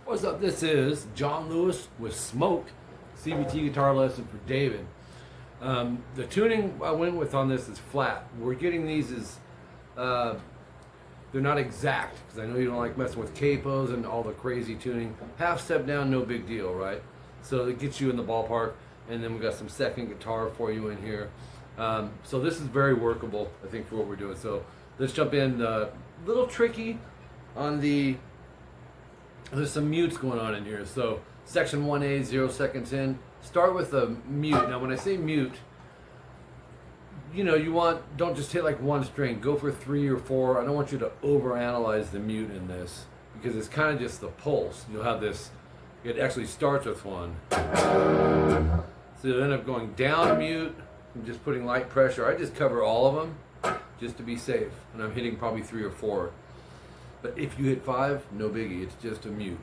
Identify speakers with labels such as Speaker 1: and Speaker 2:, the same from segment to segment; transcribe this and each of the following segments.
Speaker 1: What's up? This is John Lewis with Smoke, CBT guitar lesson for David. The tuning I went with on this is flat. We're getting these as, they're not exact, because I know you don't like messing with capos and all the crazy tuning. Half step down, no big deal, right? So it gets you in the ballpark, and then we got some second guitar for you in here. So this is very workable, I think, for what we're doing. So let's jump in. A little tricky on the, there's some mutes going on in here. So section 1A, 0 seconds in. Start with a mute. Now when I say mute, you know, you want, don't just hit like one string. Go for 3 or 4. I don't want you to overanalyze the mute in this, because it's kind of just the pulse. You'll have this, it actually starts with 1. So you'll end up going down mute and just putting light pressure. I just cover all of them just to be safe. And I'm hitting probably 3 or 4. But if you hit 5, no biggie, it's just a mute.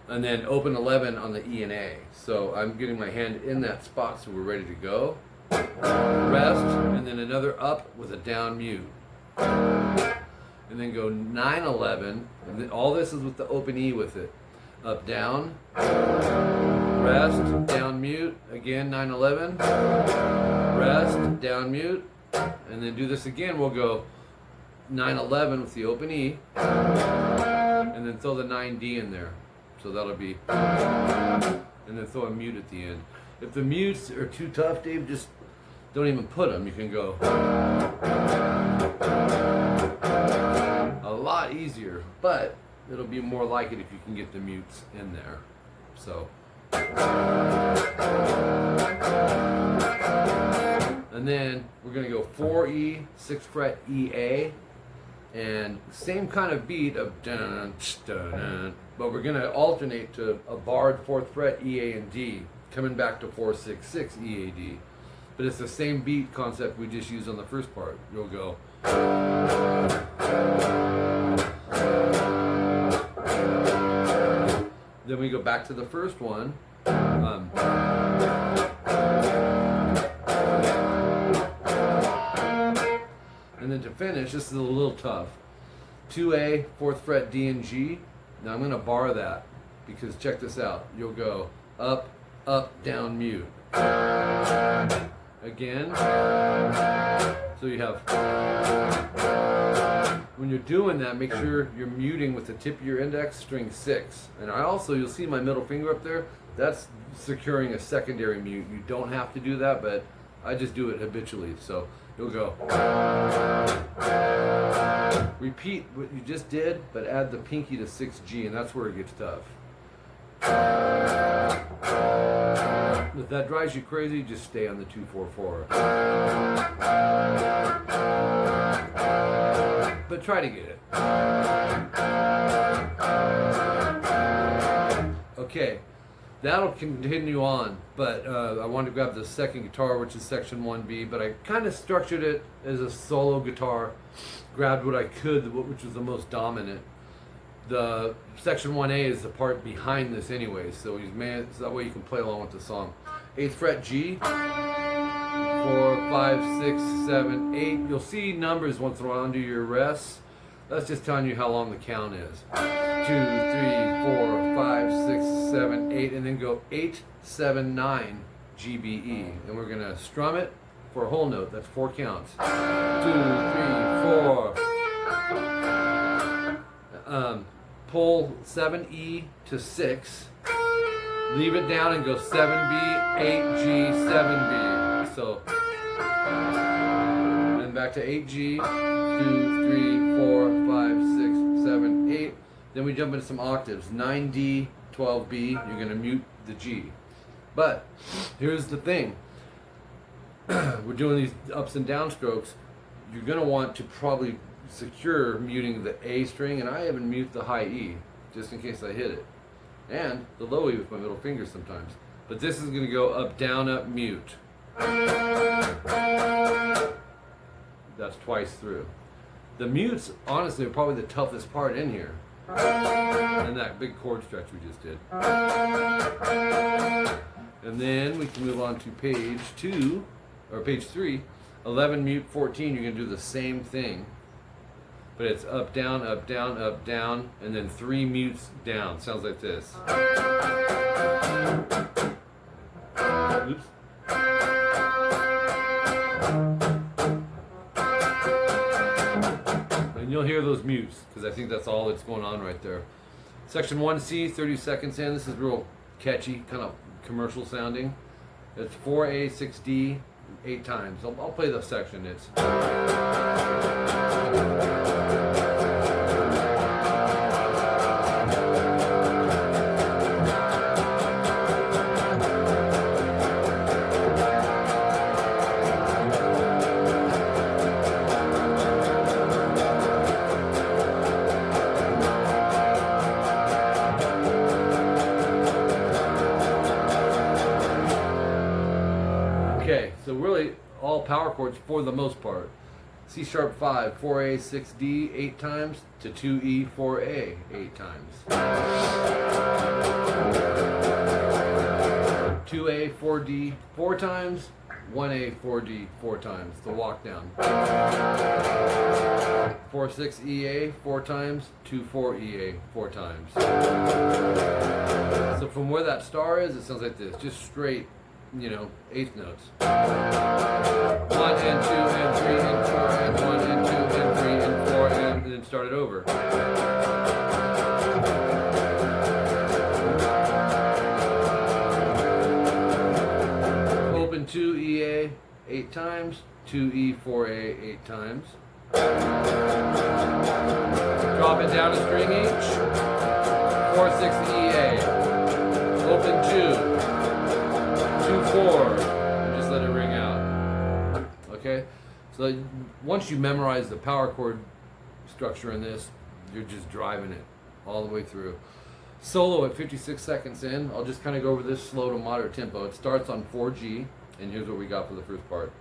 Speaker 1: And then open 11 on the E and A. So I'm getting my hand in that spot so we're ready to go. Rest, and then another up with a down mute. And then go 9, 11, and then all this is with the open E with it. Up, down, rest, down mute, again 9, 11, rest, down mute, and then do this again. We'll go 9, 11 with the open E, and then throw the 9D in there. So that'll be, and then throw a mute at the end. If the mutes are too tough, Dave, just don't even put them. You can go a lot easier, but it'll be more like it if you can get the mutes in there. So, and then we're gonna go 4E, 6th fret EA, and same kind of beat of dun, dun, dun, but we're gonna alternate to a barred 4th fret EA and D, coming back to 4, 6, 6 EAD. But it's the same beat concept we just used on the first part. You'll go. Then we go back to the first one. And then to finish, this is a little tough. 2A, 4th fret D and G. Now I'm going to bar that, because check this out. You'll go up, up, down, mute. Again. So you have, when you're doing that, make sure you're muting with the tip of your index, string 6. And I also, you'll see my middle finger up there, that's securing a secondary mute. You don't have to do that, but I just do it habitually. So you'll go. Repeat what you just did, but add the pinky to 6G, and that's where it gets tough. If that drives you crazy, just stay on the 2-4-4. But try to get it. Okay, that'll continue on, but I wanted to grab the second guitar, which is section 1B, but I kind of structured it as a solo guitar, grabbed what I could, which was the most dominant. The section 1A is the part behind this anyway, so that way you can play along with the song. 8th fret G, 4, 5, 6, 7, 8. You'll see numbers once in a while under your rests. That's just telling you how long the count is. 2, 3, 4, 5, 6, 7, 8, and then go 8, 7, 9, G, B, E. And we're gonna strum it for a whole note. That's 4 counts. 2, 3, 4. Pull 7E to 6. Leave it down and go 7B, 8G, 7B. So, and back to 8G, 2, 3, 4, 5, 6, 7, 8. Then we jump into some octaves. 9D, 12B, you're going to mute the G. But, here's the thing. We're doing these ups and down strokes. You're going to want to probably secure muting the A string, and I even mute the high E, just in case I hit it. And the low E with my middle finger sometimes. But this is going to go up, down, up, mute. That's twice through. The mutes, honestly, are probably the toughest part in here. And that big chord stretch we just did. And then we can move on to page 2, or page 3, 11 mute 14. You're going to do the same thing, but it's up, down, up, down, up, down, and then 3 mutes down. Sounds like this. Oops. And you'll hear those mutes, because I think that's all that's going on right there. Section 1C, 30 seconds in. This is real catchy, kind of commercial sounding. It's 4A, 6D, 8 times. I'll play the section. It's okay, so really all power chords for the most part. C sharp 5, 4A, 6D 8 times to 2E, 4A 8 times. 2A, 4D 4 times, 1A, 4D 4 times, the walk down. 4, 6 EA 4 times, 2, 4 EA 4 times. So from where that star is, it sounds like this, just straight, you know, eighth notes. 1 and 2 and 3 and 4 and 1 and 2 and 3 and 4 and then start it over. Open 2 EA 8 times, 2E 4A 8 times. Drop it down a string each. 4 6 EA. Open 2. 2 4, and just let it ring out. Okay, so once you memorize the power chord structure in this, you're just driving it all the way through. Solo at 56 seconds in. I'll just kind of go over this slow to moderate tempo. It starts on 4G, and here's what we got for the first part.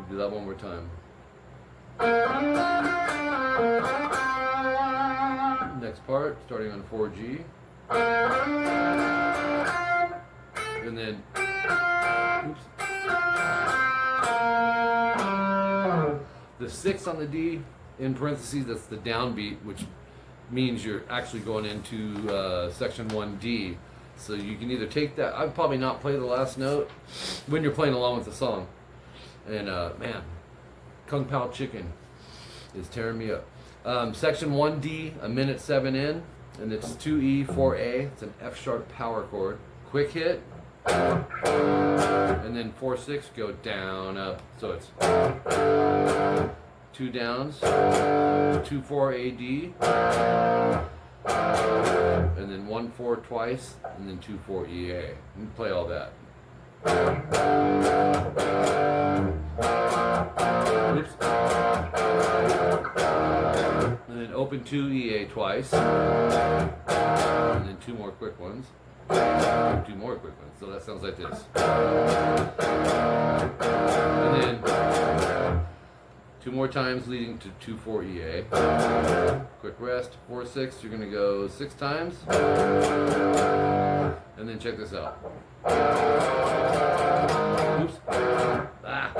Speaker 1: Do that one more time. Next part, starting on 4G, and then, oops, the 6 on the D, in parentheses, that's the downbeat, which means you're actually going into section 1D. So you can either take that, I'd probably not play the last note when you're playing along with the song. And man, 𝐂𝐒𝐒𝐿 is tearing me up. Section 1D, a minute 7 in, and it's 2E, 4A. It's an F sharp power chord. Quick hit, and then 4 6 go down up. So it's 2 downs, 2 4 AD, and then 1 4 twice, and then 2 4 EA. You play all that. Oops. And then open 2 EA twice, and then 2 more quick ones, 2 more quick ones. So that sounds like this. And then 2 more times leading to 2 4 EA. Quick rest. 4 6. You're gonna go 6 times, and then check this out. Oops. Ah.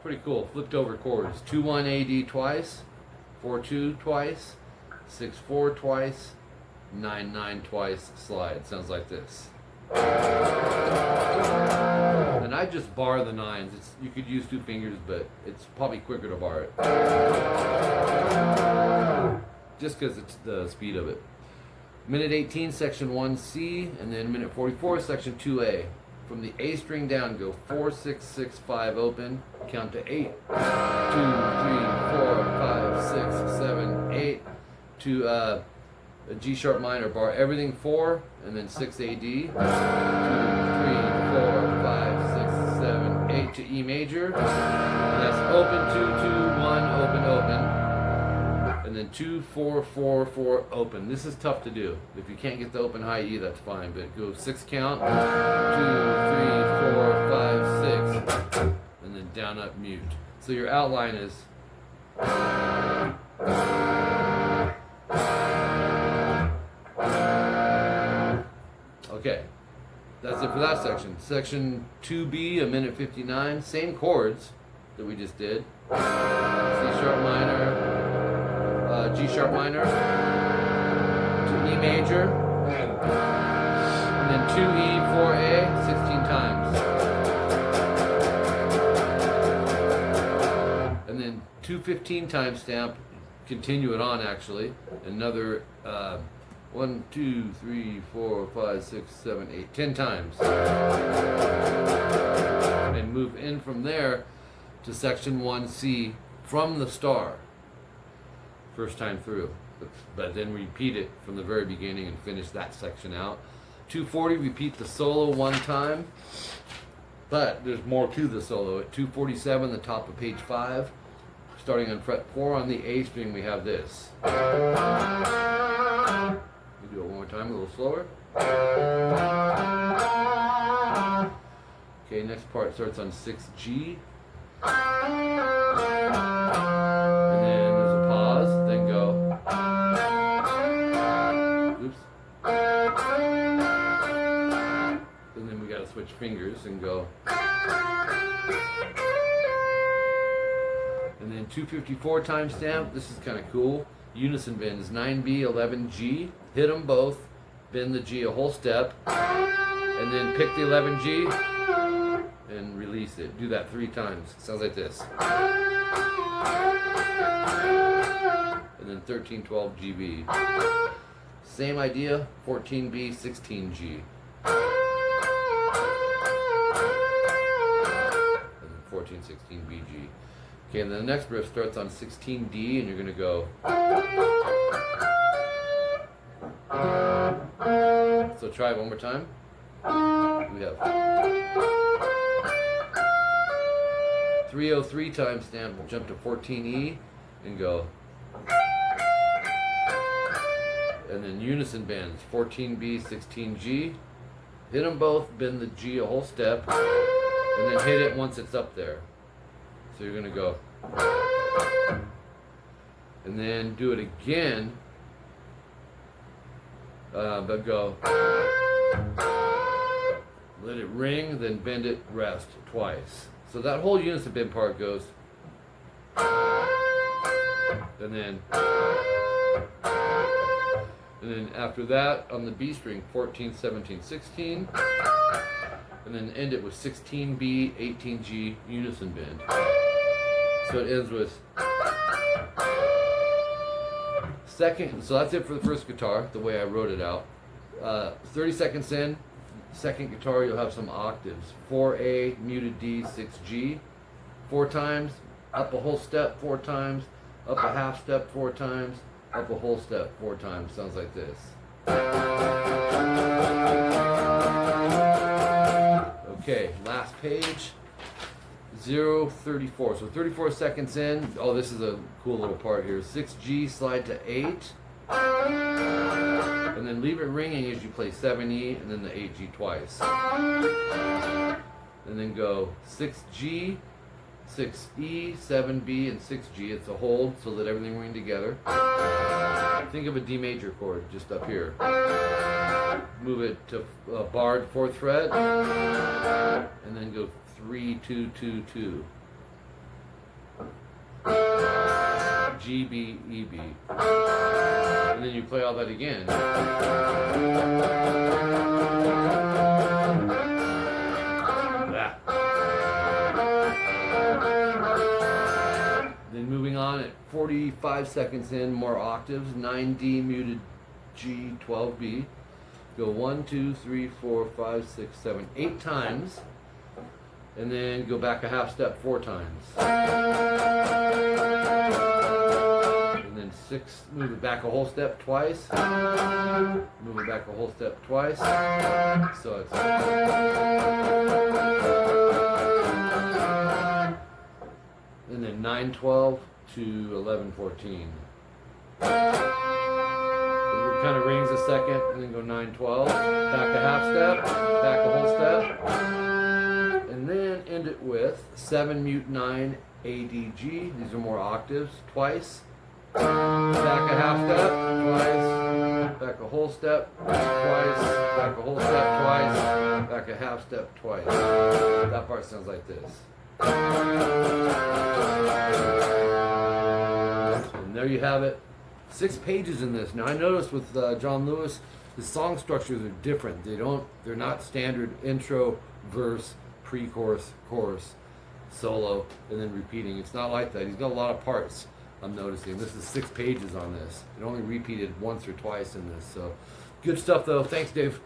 Speaker 1: Pretty cool. Flipped over chords. 2 1 AD twice, 4 2 twice, 6 4 twice, 9 9 twice. Slide. Sounds like this. And I just bar the 9s. You could use 2 fingers, but it's probably quicker to bar it. Just because it's the speed of it. Minute 18, section 1C, and then minute 44, section 2A. From the A string down, go 4 6 6 5 open, count to 8. 2 3 4 5 6 7 8. To a G sharp minor, bar everything 4, and then 6 AD. 2 3 4 5 6 7 8 to E major. And that's open 2 2 1 open open. And then 2, 4, 4, 4, open. This is tough to do. If you can't get the open high E, that's fine, but go 6 count, 2, 3, 4, 5, 6, and then down, up, mute. So your outline is okay. That's it for that section. Section 2B, 1:59, same chords that we just did. C sharp minor, G sharp minor, to E major, and then 2E, 4A, 16 times. And then 2:15 time stamp, continue it on actually. Another 1, 2, 3, 4, 5, 6, 7, 8, 10 times. And move in from there to section 1C from the star. First time through. But then repeat it from the very beginning and finish that section out. 240, repeat the solo 1 time. But there's more to the solo. At 247, the top of page 5, starting on fret 4 on the A string, we have this. Do it one more time, a little slower. Okay, next part starts on 6G. And then there's a pause, then go. Oops. And then we gotta switch fingers and go. And then 254 time stamp, this is kind of cool. Unison bend is 9B, 11G. Hit them both, bend the G a whole step, and then pick the 11G and release it. Do that 3 times. Sounds like this. And then 13, 12, GB. Same idea, 14B, 16G. And then 14, 16, BG. Okay, and then the next riff starts on 16D, and you're going to go. So try it one more time. We have 303 time stamp. We'll jump to 14E and go. And then unison bends, 14B, 16G. Hit them both, bend the G a whole step, and then hit it once it's up there. So you're going to go. And then do it again. But go. Let it ring, then bend it, rest twice. So that whole unison bend part goes. And then after that on the B string, 14, 17, 16. And then end it with 16B, 18G, unison bend. So it ends with second. So that's it for the first guitar, the way I wrote it out. 30 seconds in, second guitar, you'll have some octaves. 4A, muted D, 6G, 4 times, up a whole step 4 times, up a half step 4 times, up a whole step 4 times. Sounds like this. Okay, last page, 0:34. So 34 seconds in. Oh, this is a cool little part here. 6G, slide to 8. And then leave it ringing as you play 7E and then the 8G twice. And then go 6G, 6E, 7B, and 6G. It's a hold, so let everything ring together. Think of a D major chord just up here. Move it to barred 4th fret, and then go 3, 2, 2, 2. G, B, E, B. And then you play all that again. That. Then moving on at 45 seconds in, more octaves, 9D muted G, 12B. Go 1, 2, 3, 4, 5, 6, 7, 8 times. And then go back a half step 4 times. And then 6, move it back a whole step twice. Move it back a whole step twice. So it's. And then 9, 12 to 11, 14. It kind of rings a second, and then go 9/12. Back a half step, back a whole step, and then end it with 7 mute 9 ADG. These are more octaves. Twice. Back a half step, twice. Back a whole step, twice. Back a whole step, twice. Back a half step, twice. That part sounds like this. And there you have it. 6 pages in this. Now I noticed with John Lewis, the song structures are different. They're not standard intro, verse, pre-chorus, chorus, solo, and then repeating. It's not like that. He's got a lot of parts, I'm noticing. This is 6 pages on this. It only repeated once or twice in this. So good stuff though. Thanks, Dave.